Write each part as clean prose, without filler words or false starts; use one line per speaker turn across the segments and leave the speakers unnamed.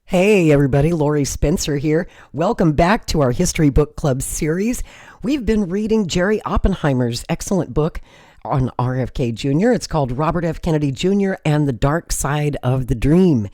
Hey everybody, Lori Spencer here. Welcome back to our History Book Club series. We've been reading Jerry Oppenheimer's excellent book on RFK Jr. It's called Robert F. Kennedy Jr. and the Dark Side of the Dream.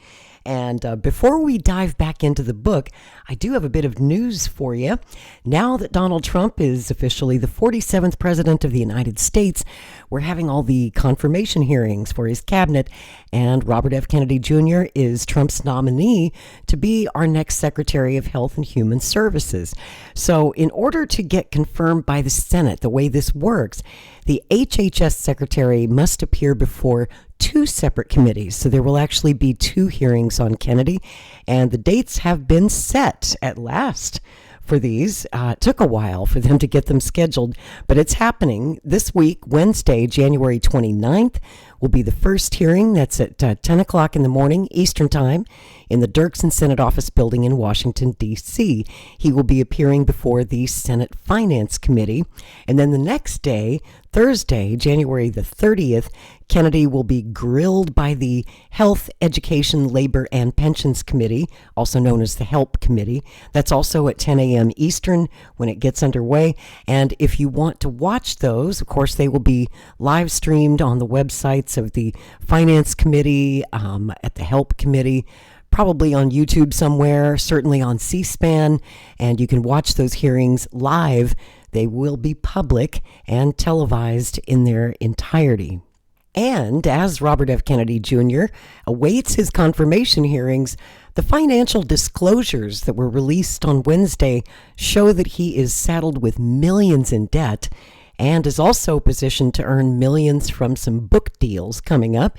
And before we dive back into the book, I do have a bit of news for you. Now that Donald Trump is officially the 47th President of the United States, we're having all the confirmation hearings for his cabinet, and Robert F. Kennedy Jr. is Trump's nominee to be our next Secretary of Health and Human Services. So in order to get confirmed by the Senate, the way this works, the HHS Secretary must appear before two separate committees. So there will actually be two hearings on Kennedy, and the dates have been set at last for these. It took a while for them to get them scheduled, but it's happening this week. Wednesday, January 29th, will be the first hearing. That's at 10 o'clock in the morning Eastern Time in the Dirksen Senate Office Building in Washington, D.C. He will be appearing before the Senate Finance Committee. And then the next day, Thursday, January the 30th, Kennedy will be grilled by the Health, Education, Labor, and Pensions Committee, also known as the HELP Committee. That's also at 10 a.m. Eastern when it gets underway. And if you want to watch those, of course, they will be live streamed on the websites of the Finance Committee, at the HELP Committee, probably on YouTube somewhere, certainly on C-SPAN, and you can watch those hearings live. They will be public and televised in their entirety. And as Robert F. Kennedy Jr. awaits his confirmation hearings, the financial disclosures that were released on Wednesday show that he is saddled with millions in debt and is also positioned to earn millions from some book deals coming up.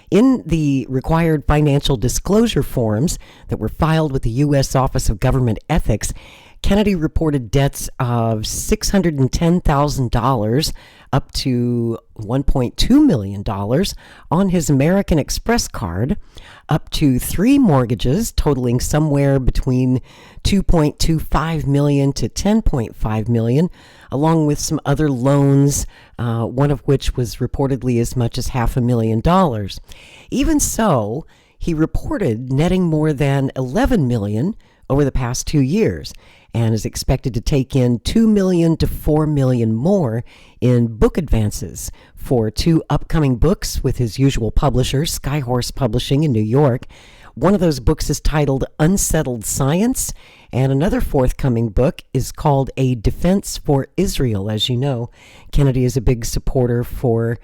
In the required financial disclosure forms that were filed with the U.S. Office of Government Ethics, Kennedy reported debts of $610,000 up to $1.2 million on his American Express card, up to 3 mortgages totaling somewhere between $2.25 million to $10.5 million, along with some other loans, one of which was reportedly as much as $500,000. Even so, he reported netting more than $11 million over the past 2 years, and is expected to take in $2 million to $4 million more in book advances for 2 upcoming books with his usual publisher, Skyhorse Publishing in New York. One of those books is titled Unsettled Science, and another forthcoming book is called A Defense for Israel. As you know, Kennedy is a big supporter for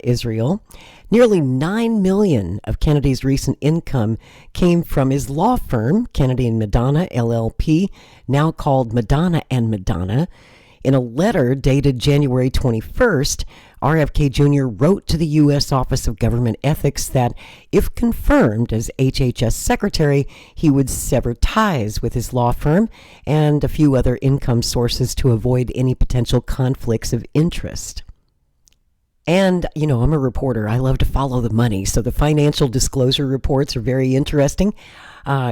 Israel. Nearly $9 million of Kennedy's recent income came from his law firm, Kennedy and Madonna, LLP, now called Madonna and Madonna. In a letter dated January 21st, RFK Jr. wrote to the U.S. Office of Government Ethics that, if confirmed as HHS Secretary, he would sever ties with his law firm and a few other income sources to avoid any potential conflicts of interest. And, you know, I'm a reporter. I love to follow the money, so the financial disclosure reports are very interesting.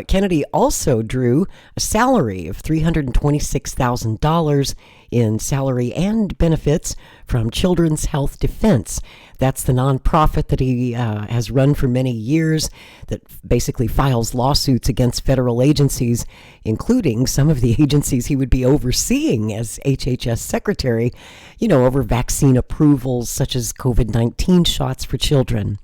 Kennedy also drew a salary of $326,000 in salary and benefits from Children's Health Defense. That's the nonprofit that he has run for many years that basically files lawsuits against federal agencies, including some of the agencies he would be overseeing as HHS Secretary, you know, over vaccine approvals such as COVID-19 shots for children.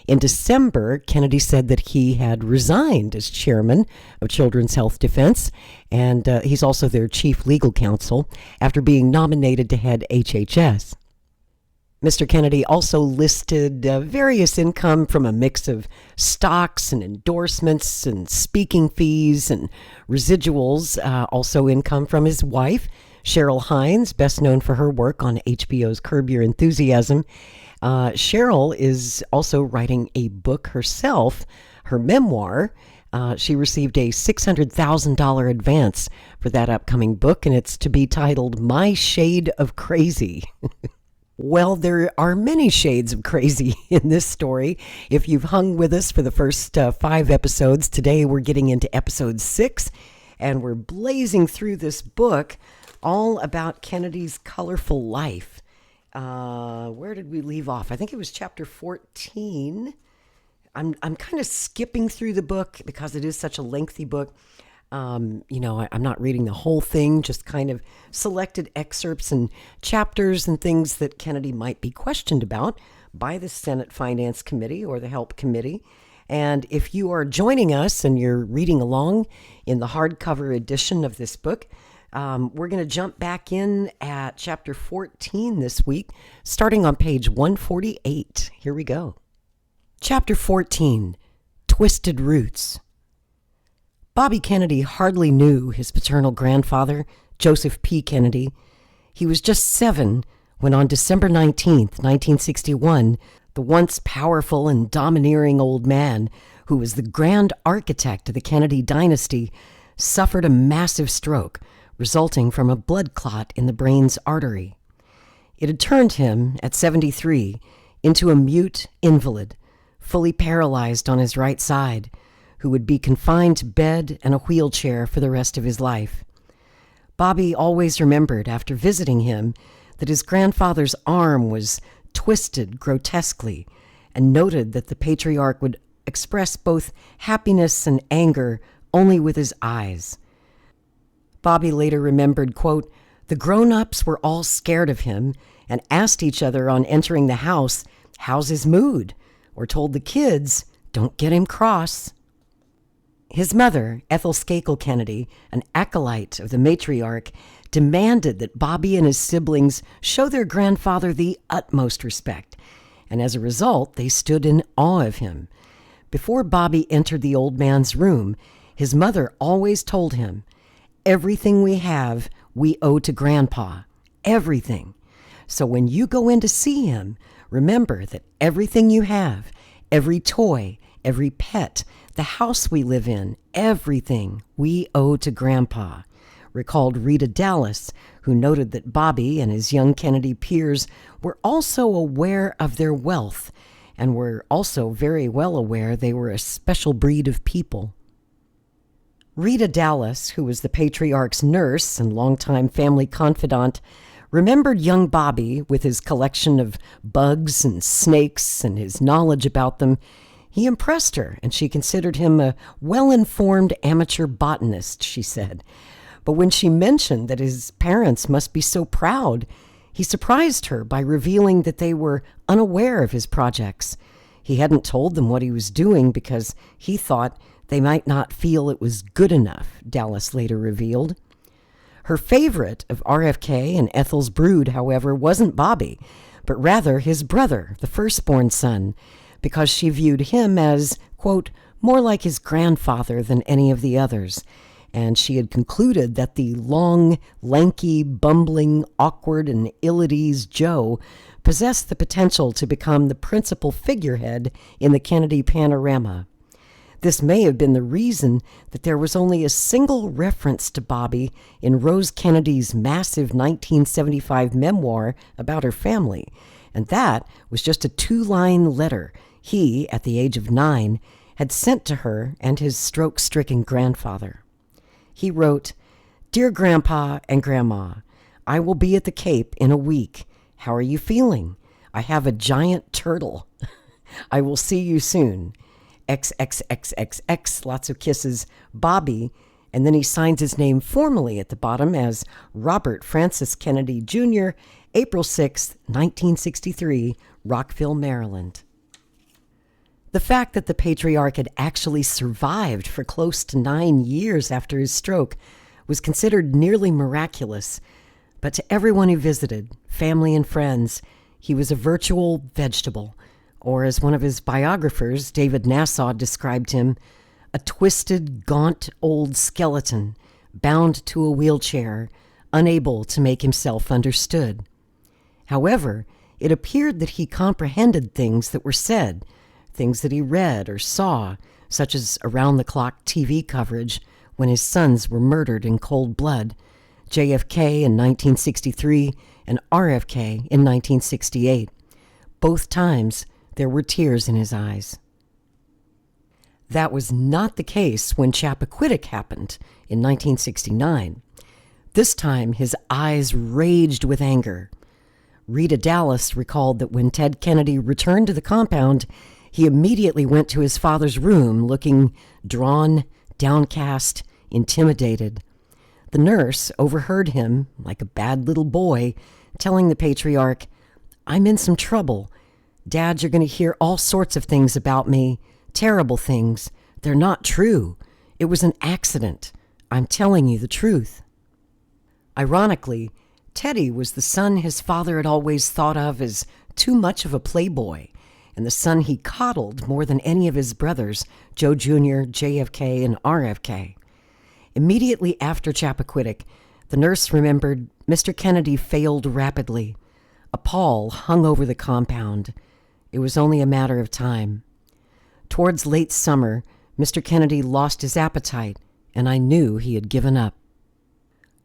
In December, Kennedy said that he had resigned as chairman of Children's Health Defense, and he's also their chief legal counsel after being nominated to head HHS. Mr. Kennedy also listed various income from a mix of stocks and endorsements and speaking fees and residuals, also income from his wife, Cheryl Hines, best known for her work on HBO's Curb Your Enthusiasm. Cheryl is also writing a book herself, her memoir. She received a $600,000 advance for that upcoming book, and it's to be titled My Shade of Crazy. Well, there are many shades of crazy in this story. If you've hung with us for the first 5 episodes, today we're getting into episode 6, and we're blazing through this book all about Kennedy's colorful life. Where did we leave off? I think it was chapter 14. I'm kind of skipping through the book because it is such a lengthy book. I'm not reading the whole thing, just kind of selected excerpts and chapters and things that Kennedy might be questioned about by the Senate Finance Committee or the Help Committee. And if you are joining us and you're reading along in the hardcover edition of this book, we're going to jump back in at chapter 14 this week, starting on page 148. Here we go. Chapter 14, Twisted Roots. Bobby Kennedy hardly knew his paternal grandfather, Joseph P. Kennedy. He was just 7 when on December 19th, 1961, the once powerful and domineering old man who was the grand architect of the Kennedy dynasty suffered a massive stroke resulting from a blood clot in the brain's artery. It had turned him, at 73, into a mute invalid, fully paralyzed on his right side, who would be confined to bed and a wheelchair for the rest of his life. Bobby always remembered, after visiting him, that his grandfather's arm was twisted grotesquely, and noted that the patriarch would express both happiness and anger only with his eyes. Bobby later remembered, quote, "The grown-ups were all scared of him and asked each other on entering the house, 'How's his mood?' or told the kids, 'Don't get him cross.'" His mother, Ethel Skakel Kennedy, an acolyte of the matriarch, demanded that Bobby and his siblings show their grandfather the utmost respect, and as a result, they stood in awe of him. Before Bobby entered the old man's room, his mother always told him, "Everything we have, we owe to Grandpa. Everything. So when you go in to see him, remember that everything you have, every toy, every pet, the house we live in, everything we owe to Grandpa," recalled Rita Dallas, who noted that Bobby and his young Kennedy peers were also aware of their wealth and were also very well aware they were a special breed of people. Rita Dallas, who was the patriarch's nurse and longtime family confidant, remembered young Bobby with his collection of bugs and snakes and his knowledge about them. He impressed her, and she considered him a well-informed amateur botanist, she said. But when she mentioned that his parents must be so proud, he surprised her by revealing that they were unaware of his projects. He hadn't told them what he was doing because he thought they might not feel it was good enough, Dallas later revealed. Her favorite of RFK and Ethel's brood, however, wasn't Bobby, but rather his brother, the firstborn son, because she viewed him as, quote, more like his grandfather than any of the others, and she had concluded that the long, lanky, bumbling, awkward, and ill-at-ease Joe possessed the potential to become the principal figurehead in the Kennedy panorama. This may have been the reason that there was only a single reference to Bobby in Rose Kennedy's massive 1975 memoir about her family, and that was just a 2-line letter he, at the age of 9, had sent to her and his stroke-stricken grandfather. He wrote, "Dear Grandpa and Grandma, I will be at the Cape in a week. How are you feeling? I have a giant turtle. I will see you soon. XXXXX, lots of kisses, Bobby," and then he signs his name formally at the bottom as Robert Francis Kennedy Jr., April 6, 1963, Rockville, Maryland. The fact that the patriarch had actually survived for close to 9 years after his stroke was considered nearly miraculous, but to everyone he visited, family and friends, he was a virtual vegetable, or as one of his biographers, David Nassau, described him, a twisted, gaunt old skeleton bound to a wheelchair, unable to make himself understood. However, it appeared that he comprehended things that were said, things that he read or saw, such as around-the-clock TV coverage when his sons were murdered in cold blood, JFK in 1963 and RFK in 1968. Both times, there were tears in his eyes. That was not the case when Chappaquiddick happened in 1969. This time, his eyes raged with anger. Rita Dallas recalled that when Ted Kennedy returned to the compound, He immediately went to his father's room looking drawn, downcast, intimidated. The nurse overheard him, like a bad little boy, telling the patriarch, "I'm in some trouble. Dad, you're going to hear all sorts of things about me, terrible things. They're not true. It was an accident. I'm telling you the truth." Ironically, Teddy was the son his father had always thought of as too much of a playboy, and the son he coddled more than any of his brothers, Joe Jr., JFK, and RFK. Immediately after Chappaquiddick, the nurse remembered Mr. Kennedy failed rapidly. A pall hung over the compound. It was only a matter of time. Towards late summer, Mr. Kennedy lost his appetite, and I knew he had given up.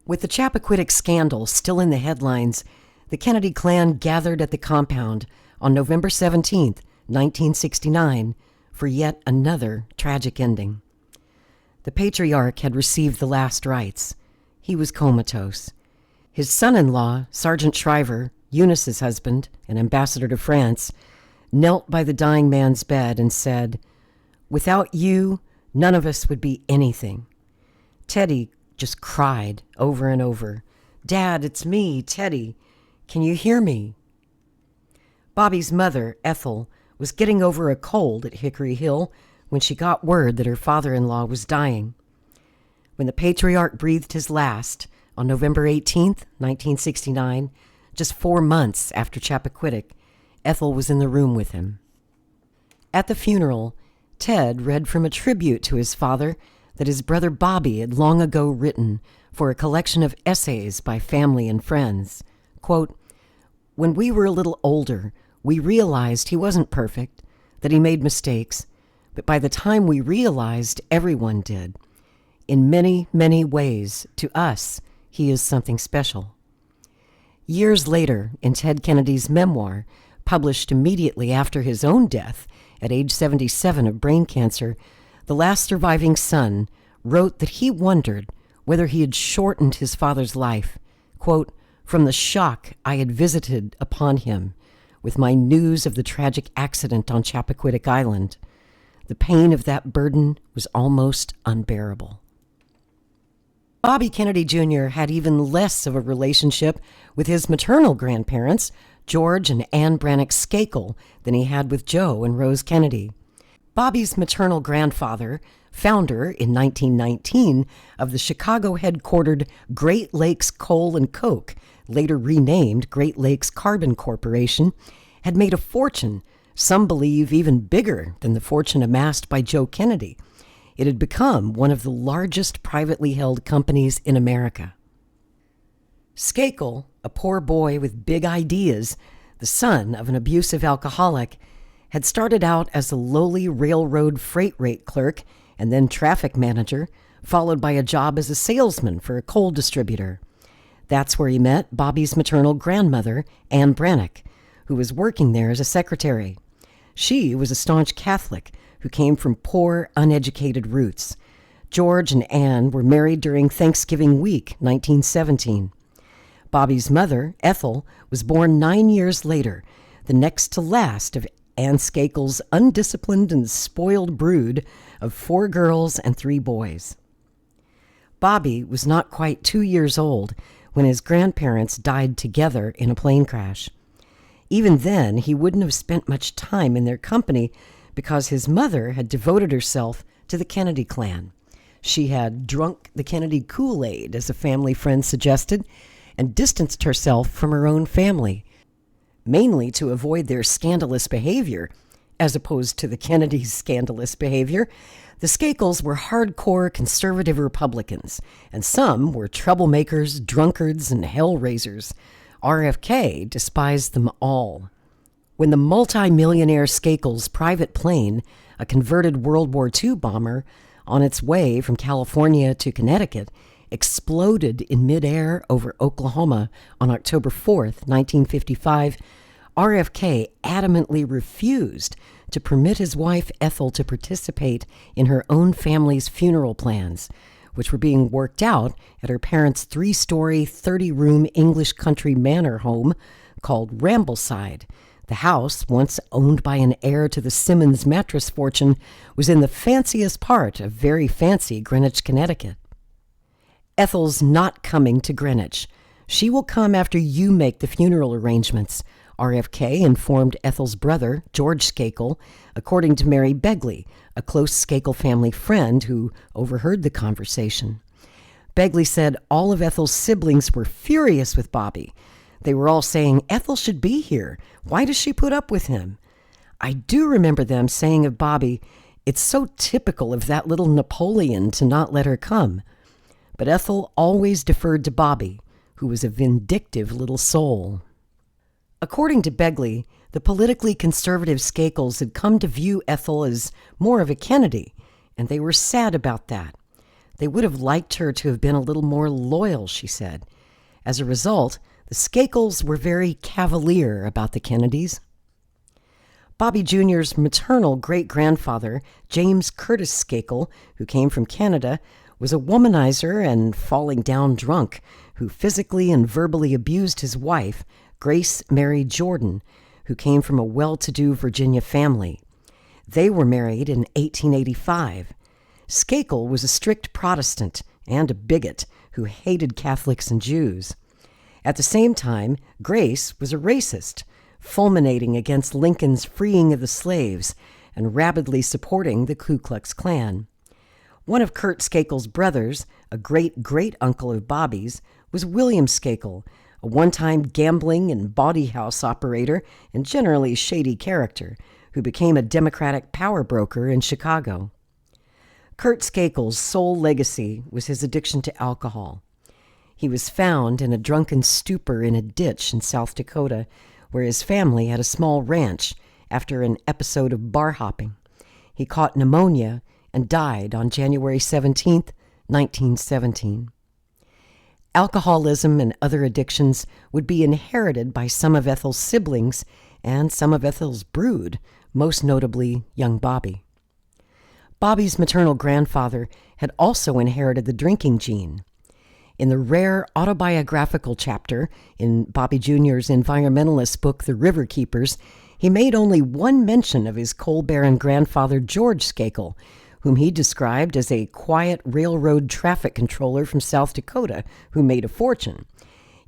With the Chappaquiddick scandal still in the headlines, the Kennedy clan gathered at the compound on November 17, 1969, for yet another tragic ending. The patriarch had received the last rites. He was comatose. His son-in-law, Sergeant Shriver, Eunice's husband and ambassador to France, knelt by the dying man's bed and said, "Without you, none of us would be anything." Teddy just cried over and over, "Dad, it's me, Teddy. Can you hear me?" Bobby's mother, Ethel, was getting over a cold at Hickory Hill when she got word that her father-in-law was dying. When the patriarch breathed his last on November 18, 1969, just 4 months after Chappaquiddick, Ethel was in the room with him. At the funeral, Ted read from a tribute to his father that his brother Bobby had long ago written for a collection of essays by family and friends. Quote, "When we were a little older, we realized he wasn't perfect, that he made mistakes, but by the time we realized, everyone did. In many, many ways, to us, he is something special." Years later, in Ted Kennedy's memoir, published immediately after his own death at age 77 of brain cancer, the last surviving son wrote that he wondered whether he had shortened his father's life, quote, "from the shock I had visited upon him with my news of the tragic accident on Chappaquiddick Island. The pain of that burden was almost unbearable." Bobby Kennedy Jr. had even less of a relationship with his maternal grandparents, George and Anne Brannock Skakel, than he had with Joe and Rose Kennedy. Bobby's maternal grandfather, founder in 1919 of the Chicago-headquartered Great Lakes Coal and Coke, later renamed Great Lakes Carbon Corporation, had made a fortune, some believe even bigger than the fortune amassed by Joe Kennedy. It had become one of the largest privately held companies in America. Skakel, a poor boy with big ideas, the son of an abusive alcoholic, had started out as a lowly railroad freight rate clerk and then traffic manager, followed by a job as a salesman for a coal distributor. That's where he met Bobby's maternal grandmother, Anne Brannock, who was working there as a secretary. She was a staunch Catholic who came from poor, uneducated roots. George and Anne were married during Thanksgiving week, 1917. Bobby's mother, Ethel, was born 9 years later, the next to last of Anne Skakel's undisciplined and spoiled brood of 4 girls and 3 boys. Bobby was not quite 2 years old when his grandparents died together in a plane crash. Even then, he wouldn't have spent much time in their company because his mother had devoted herself to the Kennedy clan. She had drunk the Kennedy Kool-Aid, as a family friend suggested, and distanced herself from her own family, mainly to avoid their scandalous behavior, as opposed to the Kennedys' scandalous behavior. The Skakels were hardcore conservative Republicans, and some were troublemakers, drunkards, and hellraisers. RFK despised them all. When the multi-millionaire Skakels' private plane, a converted World War II bomber, on its way from California to Connecticut, exploded in midair over Oklahoma on October 4th, 1955, RFK adamantly refused to permit his wife Ethel to participate in her own family's funeral plans, which were being worked out at her parents' 3-story, 30-room English country manor home called Rambleside, The house, once owned by an heir to the Simmons mattress fortune, was in the fanciest part of very fancy Greenwich, Connecticut. Ethel's not coming to Greenwich. She will come after you make the funeral arrangements, RFK informed Ethel's brother, George Skakel, according to Mary Begley, a close Skakel family friend who overheard the conversation. Begley said all of Ethel's siblings were furious with Bobby. They were all saying, Ethel should be here. Why does she put up with him? I do remember them saying of Bobby, it's so typical of that little Napoleon to not let her come. But Ethel always deferred to Bobby, who was a vindictive little soul. According to Begley, the politically conservative Skakels had come to view Ethel as more of a Kennedy, and they were sad about that. They would have liked her to have been a little more loyal, she said. As a result, the Skakels were very cavalier about the Kennedys. Bobby Jr.'s maternal great-grandfather, James Curtis Skakel, who came from Canada, was a womanizer and falling down drunk who physically and verbally abused his wife, Grace Mary Jordan, who came from a well-to-do Virginia family. They were married in 1885. Skakel was a strict Protestant and a bigot who hated Catholics and Jews. At the same time, Grace was a racist, fulminating against Lincoln's freeing of the slaves and rabidly supporting the Ku Klux Klan. One of Kurt Skakel's brothers, a great-great-uncle of Bobby's, was William Skakel, a one-time gambling and bawdy house operator and generally shady character who became a Democratic power broker in Chicago. Kurt Skakel's sole legacy was his addiction to alcohol. He was found in a drunken stupor in a ditch in South Dakota, where his family had a small ranch after an episode of bar hopping. He caught pneumonia and died on January 17, 1917. Alcoholism and other addictions would be inherited by some of Ethel's siblings and some of Ethel's brood, most notably young Bobby. Bobby's maternal grandfather had also inherited the drinking gene. In the rare autobiographical chapter in Bobby Jr.'s environmentalist book, The River Keepers, he made only one mention of his coal baron grandfather, George Skakel, whom he described as a quiet railroad traffic controller from South Dakota who made a fortune.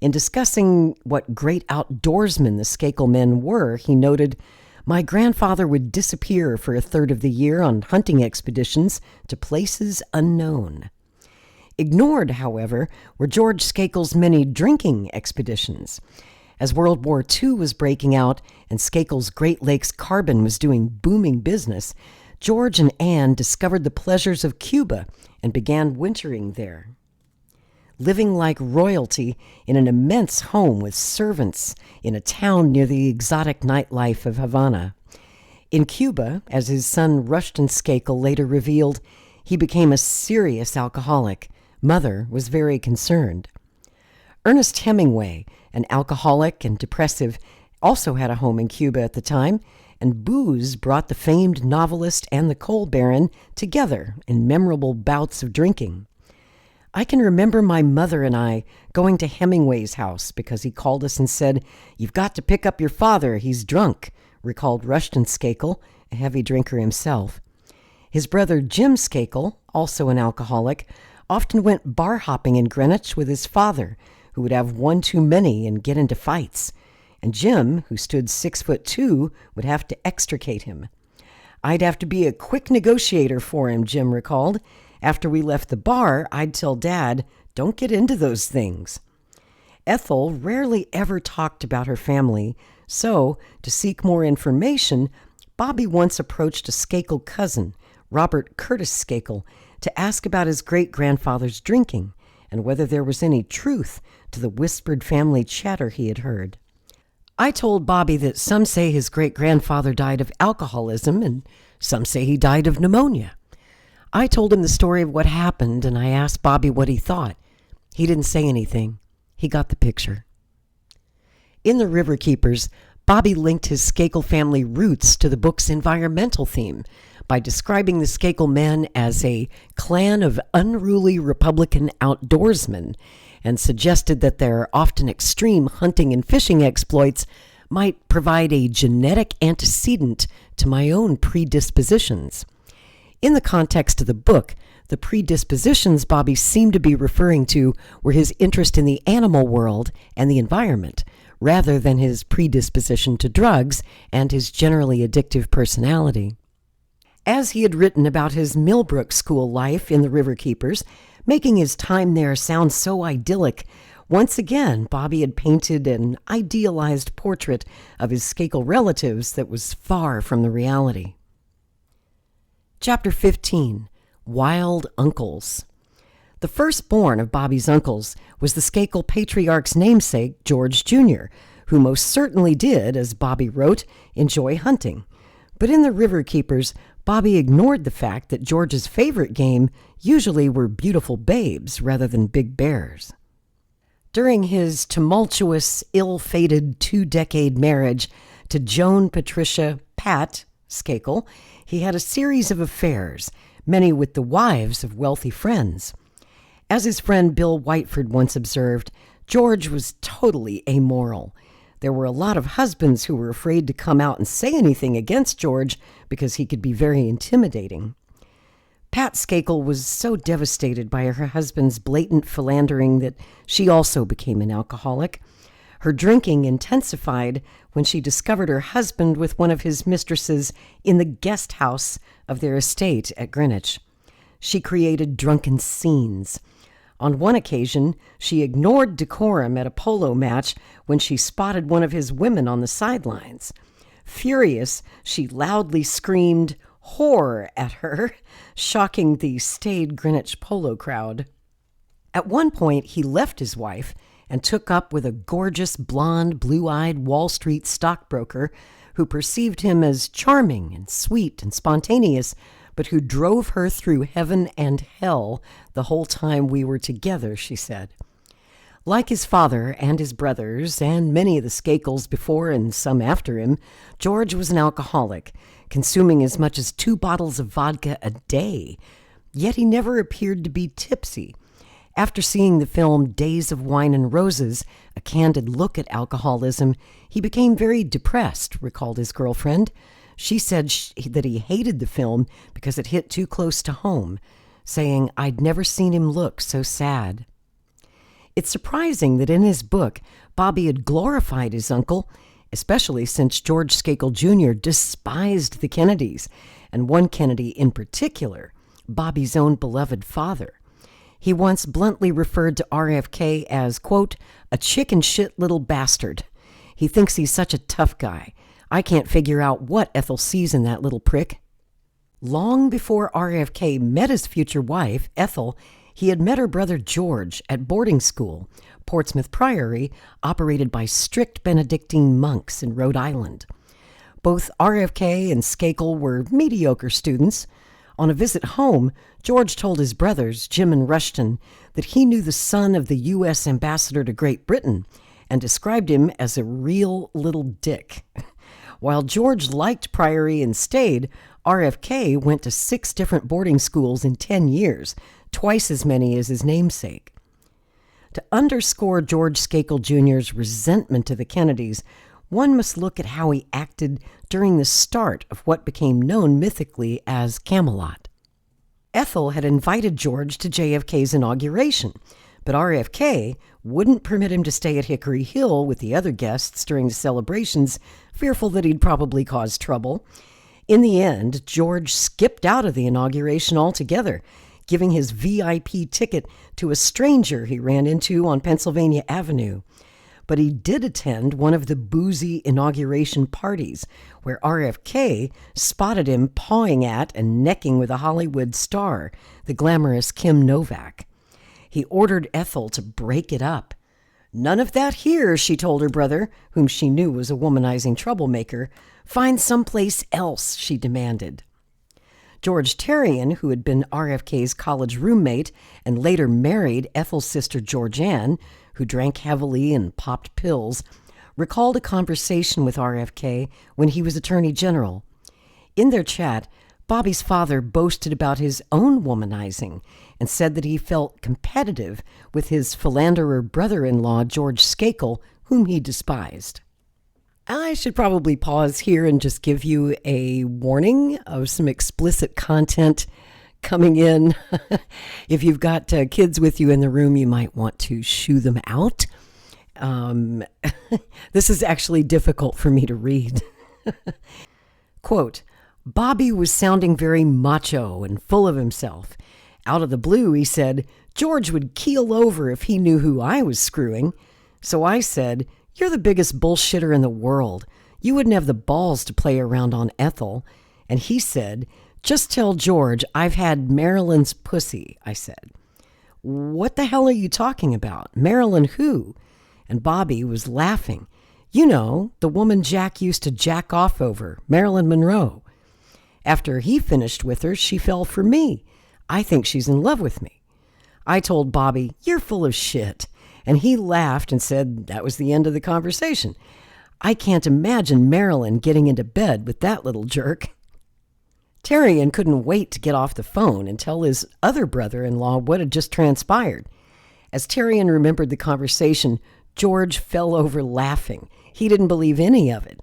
In discussing what great outdoorsmen the Skakel men were, he noted, "My grandfather would disappear for a third of the year on hunting expeditions to places unknown." Ignored, however, were George Skakel's many drinking expeditions. As World War II was breaking out and Skakel's Great Lakes Carbon was doing booming business, George and Anne discovered the pleasures of Cuba and began wintering there. Living like royalty in an immense home with servants in a town near the exotic nightlife of Havana. In Cuba, as his son Rushton Skakel later revealed, he became a serious alcoholic. Mother was very concerned. Ernest Hemingway, an alcoholic and depressive, also had a home in Cuba at the time, and booze brought the famed novelist and the coal baron together in memorable bouts of drinking. I can remember my mother and I going to Hemingway's house because he called us and said, "You've got to pick up your father, he's drunk," recalled Rushton Skakel, a heavy drinker himself. His brother Jim Skakel, also an alcoholic, often went bar hopping in Greenwich with his father, who would have one too many and get into fights. And Jim, who stood 6'2", would have to extricate him. "I'd have to be a quick negotiator for him," Jim recalled. "After we left the bar, I'd tell Dad, 'Don't get into those things.'" Ethel rarely ever talked about her family, so, to seek more information, Bobby once approached a Skakel cousin, Robert Curtis Skakel, to ask about his great-grandfather's drinking and whether there was any truth to the whispered family chatter he had heard. I told Bobby that some say his great-grandfather died of alcoholism and some say he died of pneumonia. I told him the story of what happened, and I asked Bobby what he thought. He didn't say anything. He got the picture. In The River Keepers, Bobby linked his Skakel family roots to the book's environmental theme by describing the Skakel men as a clan of unruly Republican outdoorsmen, and suggested that their often extreme hunting and fishing exploits might provide a genetic antecedent to my own predispositions. In the context of the book, the predispositions Bobby seemed to be referring to were his interest in the animal world and the environment, rather than his predisposition to drugs and his generally addictive personality. As he had written about his Millbrook school life in The Riverkeepers, making his time there sound so idyllic, once again Bobby had painted an idealized portrait of his Skakel relatives that was far from the reality. Chapter 15. Wild Uncles. The firstborn of Bobby's uncles was the Skakel patriarch's namesake, George Jr., who most certainly did, as Bobby wrote, enjoy hunting. But in The Riverkeepers, Bobby ignored the fact that George's favorite game usually were beautiful babes rather than big bears. During his tumultuous, ill-fated 2-decade marriage to Joan Patricia Pat Skakel, he had a series of affairs, many with the wives of wealthy friends. As his friend Bill Whiteford once observed, George was totally amoral. There were a lot of husbands who were afraid to come out and say anything against George because he could be very intimidating. Pat Skakel was so devastated by her husband's blatant philandering that she also became an alcoholic. Her drinking intensified when she discovered her husband with one of his mistresses in the guest house of their estate at Greenwich. She created drunken scenes. On one occasion, she ignored decorum at a polo match when she spotted one of his women on the sidelines. Furious, she loudly screamed "whore" at her, shocking the staid Greenwich polo crowd. At one point, he left his wife and took up with a gorgeous, blonde, blue-eyed Wall Street stockbroker who perceived him as charming and sweet and spontaneous, but who drove her through heaven and hell the whole time we were together, she said. Like his father and his brothers, and many of the Skakels before and some after him, George was an alcoholic, consuming as much as 2 bottles of vodka a day. Yet he never appeared to be tipsy. After seeing the film Days of Wine and Roses, a candid look at alcoholism, he became very depressed, recalled his girlfriend. She said that he hated the film because it hit too close to home, saying, "I'd never seen him look so sad." It's surprising that in his book, Bobby had glorified his uncle, especially since George Skakel Jr. despised the Kennedys, and one Kennedy in particular, Bobby's own beloved father. He once bluntly referred to RFK as, quote, "a chicken shit little bastard. He thinks he's such a tough guy. I can't figure out what Ethel sees in that little prick." Long before RFK met his future wife, Ethel, he had met her brother George at boarding school, Portsmouth Priory, operated by strict Benedictine monks in Rhode Island. Both RFK and Skakel were mediocre students. On a visit home, George told his brothers, Jim and Rushton, that he knew the son of the U.S. ambassador to Great Britain and described him as a real little dick. While George liked Priory and stayed, RFK went to 6 different boarding schools in 10 years, twice as many as his namesake. To underscore George Skakel Jr.'s resentment to the Kennedys, one must look at how he acted during the start of what became known mythically as Camelot. Ethel had invited George to JFK's inauguration, but RFK wouldn't permit him to stay at Hickory Hill with the other guests during the celebrations, fearful that he'd probably cause trouble. In the end, George skipped out of the inauguration altogether, giving his VIP ticket to a stranger he ran into on Pennsylvania Avenue. But he did attend one of the boozy inauguration parties, where RFK spotted him pawing at and necking with a Hollywood star, the glamorous Kim Novak. He ordered Ethel to break it up. "None of that here," she told her brother, whom she knew was a womanizing troublemaker. "Find someplace else," she demanded. George Terrian, who had been RFK's college roommate and later married Ethel's sister Georgianne, who drank heavily and popped pills, recalled a conversation with RFK when he was Attorney General. In their chat, Bobby's father boasted about his own womanizing and said that he felt competitive with his philanderer brother-in-law George Skakel, whom he despised. I should probably pause here and just give you a warning of some explicit content coming in. If you've got kids with you in the room, you might want to shoo them out. This is actually difficult for me to read. Quote, Bobby was sounding very macho and full of himself. Out of the blue, he said, George would keel over if he knew who I was screwing. So I said, you're the biggest bullshitter in the world. You wouldn't have the balls to play around on Ethel. And he said, just tell George I've had Marilyn's pussy, I said. What the hell are you talking about? Marilyn who? And Bobby was laughing. You know, the woman Jack used to jack off over, Marilyn Monroe. After he finished with her, she fell for me. I think she's in love with me. I told Bobby, you're full of shit. And he laughed and said that was the end of the conversation. I can't imagine Marilyn getting into bed with that little jerk. Terrian couldn't wait to get off the phone and tell his other brother-in-law what had just transpired. As Terrian remembered the conversation, George fell over laughing. He didn't believe any of it.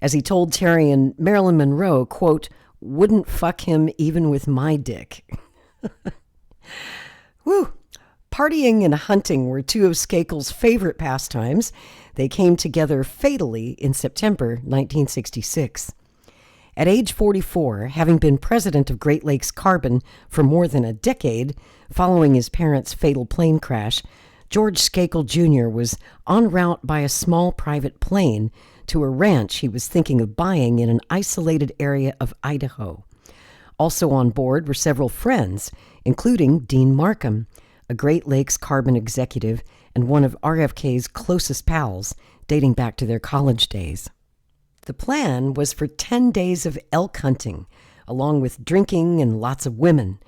As he told Terrian, Marilyn Monroe, quote, wouldn't fuck him even with my dick. Whew. Partying and hunting were two of Skakel's favorite pastimes. They came together fatally in September 1966. At age 44, having been president of Great Lakes Carbon for more than a decade, following his parents' fatal plane crash, George Skakel Jr. was en route by a small private plane to a ranch he was thinking of buying in an isolated area of Idaho. Also on board were several friends, including Dean Markham, a Great Lakes Carbon executive and one of RFK's closest pals, dating back to their college days. The plan was for 10 days of elk hunting, along with drinking and lots of women.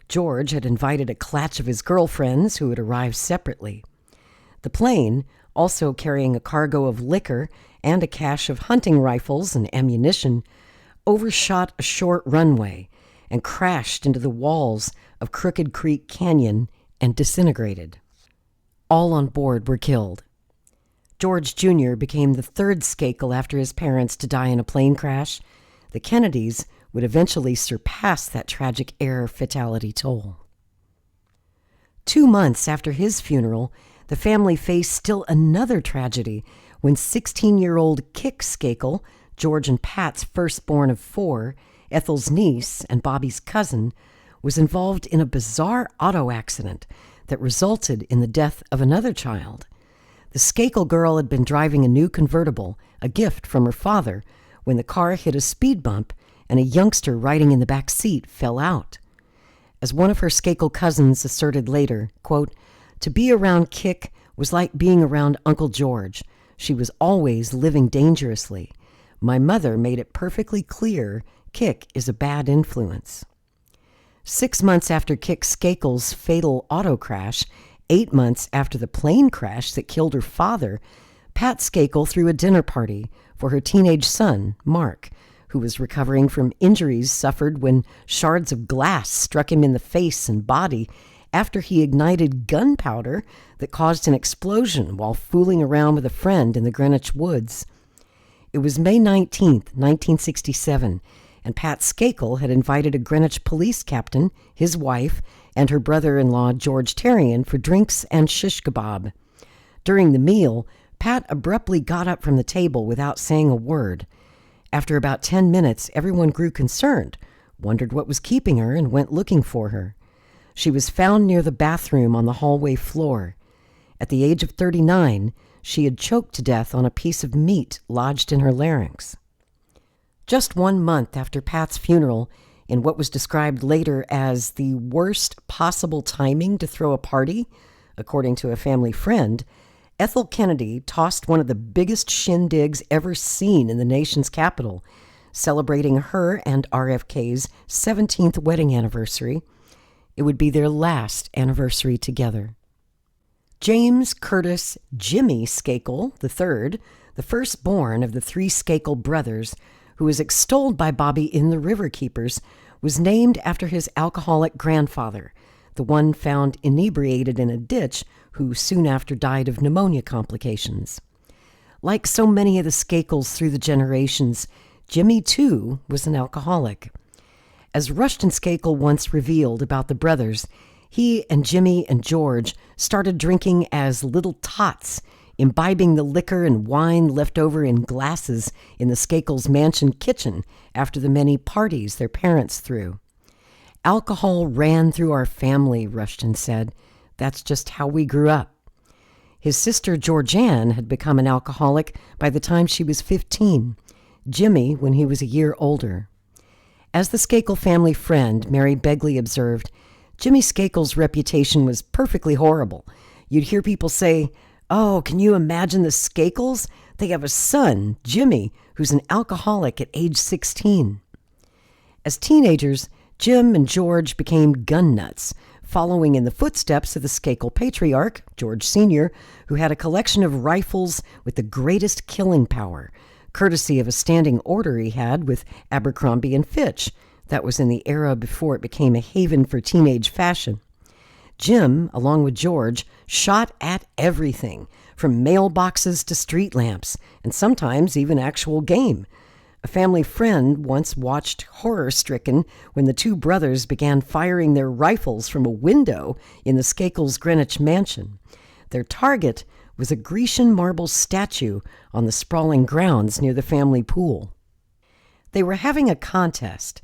George had invited a clatch of his girlfriends who had arrived separately. The plane, also carrying a cargo of liquor and a cache of hunting rifles and ammunition, overshot a short runway and crashed into the walls of Crooked Creek Canyon and disintegrated. All on board were killed. George Jr. became the third Skakel after his parents to die in a plane crash. The Kennedys would eventually surpass that tragic air fatality toll. 2 months after his funeral, the family faced still another tragedy when 16-year-old Kik Skakel, George and Pat's firstborn of 4, Ethel's niece and Bobby's cousin, was involved in a bizarre auto accident that resulted in the death of another child. The Skakel girl had been driving a new convertible, a gift from her father, when the car hit a speed bump and a youngster riding in the back seat fell out. As one of her Skakel cousins asserted later, quote, to be around Kik was like being around Uncle George. She was always living dangerously. My mother made it perfectly clear Kik is a bad influence. 6 months after Kik Skakel's fatal auto crash, 8 months after the plane crash that killed her father, Pat Skakel threw a dinner party for her teenage son, Mark, who was recovering from injuries suffered when shards of glass struck him in the face and body after he ignited gunpowder that caused an explosion while fooling around with a friend in the Greenwich Woods. It was May 19th, 1967, and Pat Skakel had invited a Greenwich police captain, his wife, and her brother-in-law George Terrian for drinks and shish kebab. During the meal, Pat abruptly got up from the table without saying a word. After about 10 minutes, everyone grew concerned, wondered what was keeping her, and went looking for her. She was found near the bathroom on the hallway floor. At the age of 39, she had choked to death on a piece of meat lodged in her larynx. Just 1 month after Pat's funeral, in what was described later as the worst possible timing to throw a party, according to a family friend, Ethel Kennedy tossed one of the biggest shindigs ever seen in the nation's capital, celebrating her and RFK's 17th wedding anniversary. It would be their last anniversary together. James Curtis Jimmy Skakel III, the firstborn of the 3 Skakel brothers, who was extolled by Bobby in The Riverkeepers, was named after his alcoholic grandfather, the one found inebriated in a ditch who soon after died of pneumonia complications. Like so many of the Skakels through the generations, Jimmy, too, was an alcoholic. As Rushton Skakel once revealed about the brothers, he and Jimmy and George started drinking as little tots, imbibing the liquor and wine left over in glasses in the Skakels' mansion kitchen after the many parties their parents threw. Alcohol ran through our family, Rushton said. That's just how we grew up. His sister Georgianne had become an alcoholic by the time she was 15, Jimmy when he was a year older. As the Skakel family friend, Mary Begley, observed, Jimmy Skakel's reputation was perfectly horrible. You'd hear people say, "Oh, can you imagine the Skakels? They have a son, Jimmy, who's an alcoholic at age 16. As teenagers, Jim and George became gun nuts, following in the footsteps of the Skakel patriarch, George Sr., who had a collection of rifles with the greatest killing power, courtesy of a standing order he had with Abercrombie and Fitch. That was in the era before it became a haven for teenage fashion. Jim, along with George, shot at everything, from mailboxes to street lamps, and sometimes even actual game. A family friend once watched horror-stricken when the two brothers began firing their rifles from a window in the Skakels' Greenwich mansion. Their target was a Grecian marble statue on the sprawling grounds near the family pool. They were having a contest.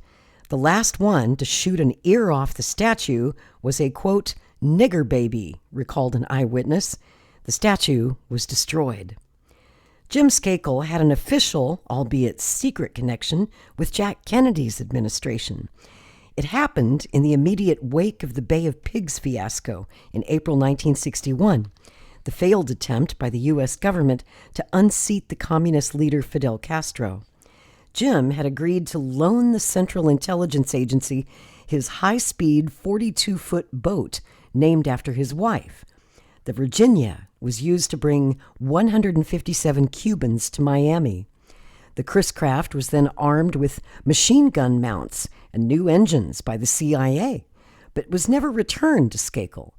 The last one to shoot an ear off the statue was a, quote, nigger baby, recalled an eyewitness. The statue was destroyed. Jim Skakel had an official, albeit secret, connection with Jack Kennedy's administration. It happened in the immediate wake of the Bay of Pigs fiasco in April 1961, the failed attempt by the U.S. government to unseat the communist leader Fidel Castro. Jim had agreed to loan the Central Intelligence Agency his high-speed 42-foot boat named after his wife. The Virginia was used to bring 157 Cubans to Miami. The Chris Craft was then armed with machine gun mounts and new engines by the CIA, but was never returned to Skakel.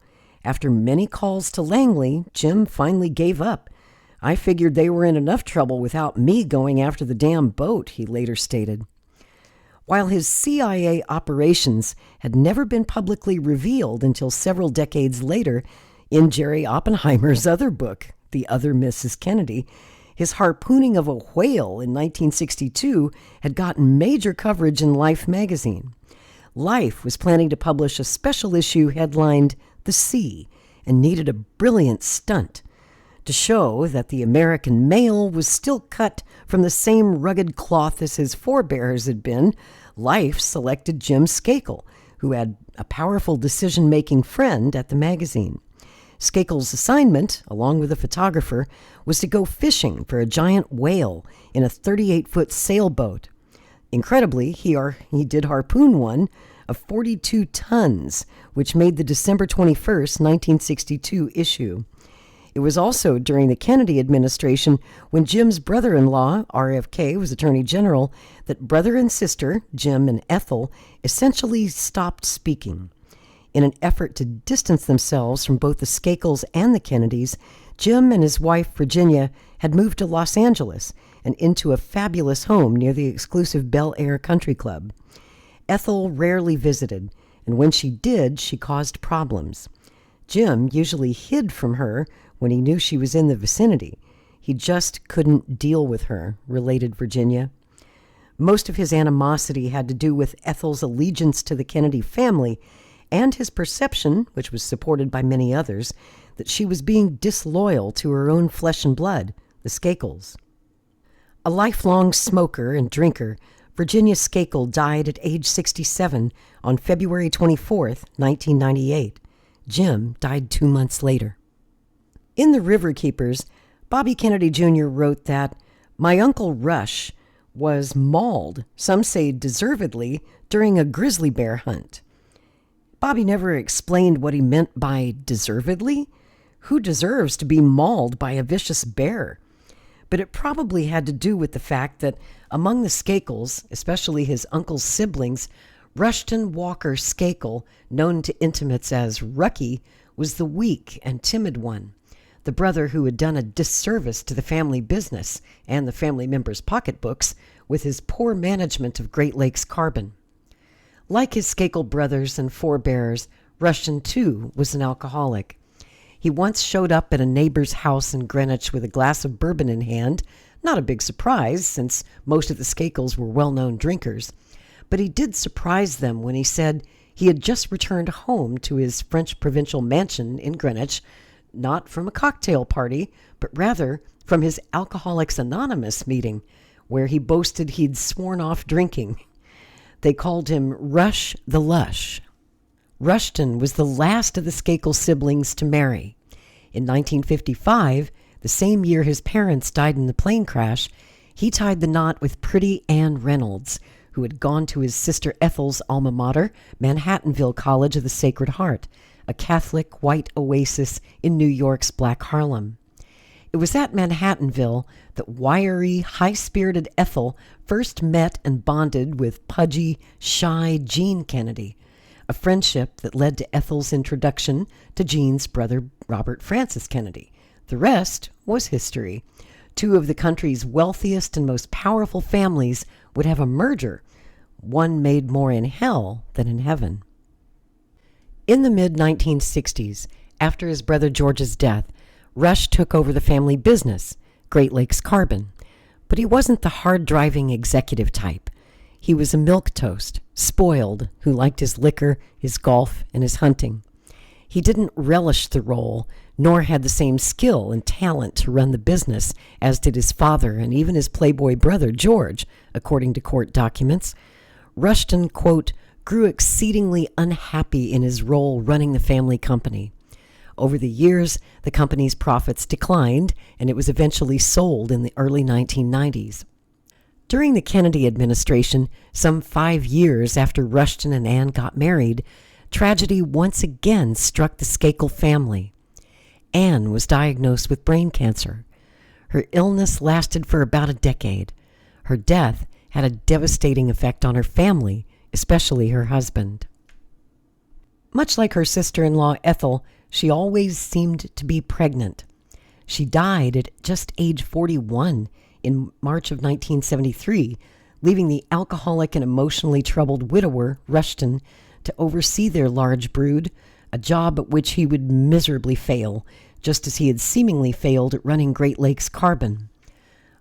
After many calls to Langley, Jim finally gave up. "I figured they were in enough trouble without me going after the damn boat," he later stated. While his CIA operations had never been publicly revealed until several decades later, in Jerry Oppenheimer's other book, The Other Mrs. Kennedy, his harpooning of a whale in 1962 had gotten major coverage in Life magazine. Life was planning to publish a special issue headlined The Sea and needed a brilliant stunt to show that the American male was still cut from the same rugged cloth as his forebears had been. Life selected Jim Skakel, who had a powerful decision-making friend at the magazine. Skakel's assignment, along with a photographer, was to go fishing for a giant whale in a 38-foot sailboat. Incredibly, he did harpoon one of 42 tons, which made the December 21st, 1962 issue. It was also during the Kennedy administration, when Jim's brother-in-law, RFK, was Attorney General, that brother and sister, Jim and Ethel, essentially stopped speaking. In an effort to distance themselves from both the Skakels and the Kennedys, Jim and his wife, Virginia, had moved to Los Angeles and into a fabulous home near the exclusive Bel Air Country Club. Ethel rarely visited, and when she did, she caused problems. Jim usually hid from her when he knew she was in the vicinity. He just couldn't deal with her, related Virginia. Most of his animosity had to do with Ethel's allegiance to the Kennedy family and his perception, which was supported by many others, that she was being disloyal to her own flesh and blood, the Skakels. A lifelong smoker and drinker, Virginia Skakel died at age 67 on February 24, 1998. Jim died 2 months later. In The Riverkeepers, Bobby Kennedy Jr. wrote that, "My Uncle Rush was mauled, some say deservedly, during a grizzly bear hunt." Bobby never explained what he meant by deservedly. Who deserves to be mauled by a vicious bear? But it probably had to do with the fact that among the Skakels, especially his uncle's siblings, Rushton Walker Skakel, known to intimates as Rucky, was the weak and timid one. the brother who had done a disservice to the family business and the family members' pocketbooks with his poor management of Great Lakes Carbon. Like his Skakel brothers and forebears, Rushton, too, was an alcoholic. He once showed up at a neighbor's house in Greenwich with a glass of bourbon in hand, not a big surprise since most of the Skakels were well-known drinkers, but he did surprise them when he said he had just returned home to his French provincial mansion in Greenwich, not from a cocktail party, but rather from his Alcoholics Anonymous meeting, where he boasted he'd sworn off drinking. They called him Rush the Lush. Rushton was the last of the Skakel siblings to marry. In 1955, the same year his parents died in the plane crash, he tied the knot with pretty Ann Reynolds, who had gone to his sister Ethel's alma mater, Manhattanville College of the Sacred Heart, a Catholic white oasis in New York's Black Harlem. It was at Manhattanville that wiry, high-spirited Ethel first met and bonded with pudgy, shy Gene Kennedy, a friendship that led to Ethel's introduction to Gene's brother Robert Francis Kennedy. The rest was history. Two of the country's wealthiest and most powerful families would have a merger, one made more in hell than in heaven. In the mid-1960s, after his brother George's death, Rush took over the family business, Great Lakes Carbon. But he wasn't the hard-driving executive type. He was a milquetoast, spoiled, who liked his liquor, his golf, and his hunting. He didn't relish the role, nor had the same skill and talent to run the business as did his father and even his playboy brother George, according to court documents. Rushton, quote, grew exceedingly unhappy in his role running the family company. Over the years, the company's profits declined, and it was eventually sold in the early 1990s. During the Kennedy administration, some 5 years after Rushton and Ann got married, tragedy once again struck the Skakel family. Ann was diagnosed with brain cancer. Her illness lasted for about a decade. Her death had a devastating effect on her family, especially her husband. Much like her sister-in-law Ethel, she always seemed to be pregnant. She died at just age 41 in March of 1973, leaving the alcoholic and emotionally troubled widower, Rushton, to oversee their large brood, a job at which he would miserably fail, just as he had seemingly failed at running Great Lakes Carbon.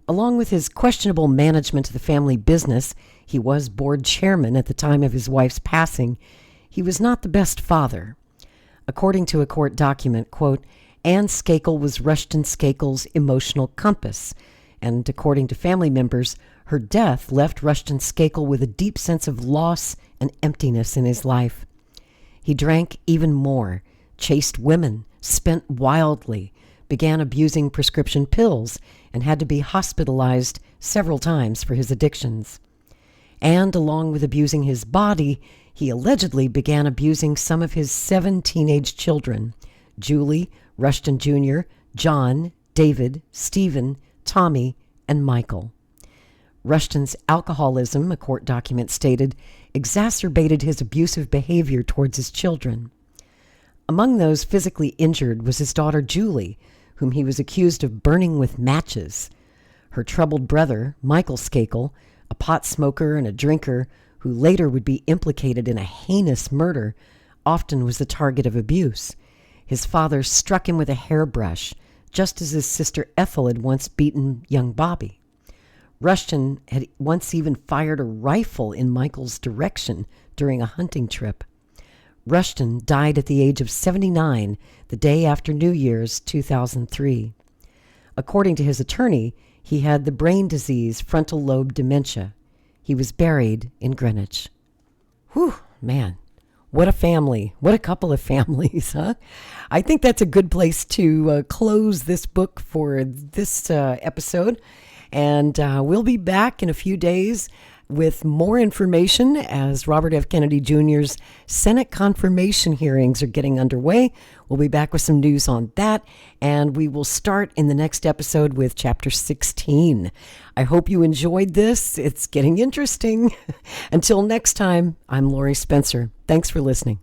Along with his questionable management of the family business, he was board chairman at the time of his wife's passing. He was not the best father. According to a court document, quote, Ann Skakel was Rushton Skakel's emotional compass, and according to family members, her death left Rushton Skakel with a deep sense of loss and emptiness in his life. He drank even more, chased women, spent wildly, began abusing prescription pills, and had to be hospitalized several times for his addictions. And along with abusing his body, he allegedly began abusing some of his 7 teenage children, Julie, Rushton Jr., John, David, Stephen, Tommy, and Michael. Rushton's alcoholism, a court document stated, exacerbated his abusive behavior towards his children. Among those physically injured was his daughter Julie, whom he was accused of burning with matches. Her troubled brother, Michael Skakel, a pot smoker and a drinker who later would be implicated in a heinous murder, often was the target of abuse. His father struck him with a hairbrush, just as his sister Ethel had once beaten young Bobby. Rushton had once even fired a rifle in Michael's direction during a hunting trip. Rushton died at the age of 79, the day after New Year's 2003. According to his attorney, he had the brain disease frontal lobe dementia. He was buried in Greenwich. Whew, man, what a family. What a couple of families, huh? I think that's a good place to close this book for this episode. And we'll be back in a few days with more information as Robert F. Kennedy Jr.'s Senate confirmation hearings are getting underway. We'll be back with some news on that, and we will start in the next episode with Chapter 16. I hope you enjoyed this. It's getting interesting. Until next time, I'm Lori Spencer. Thanks for listening.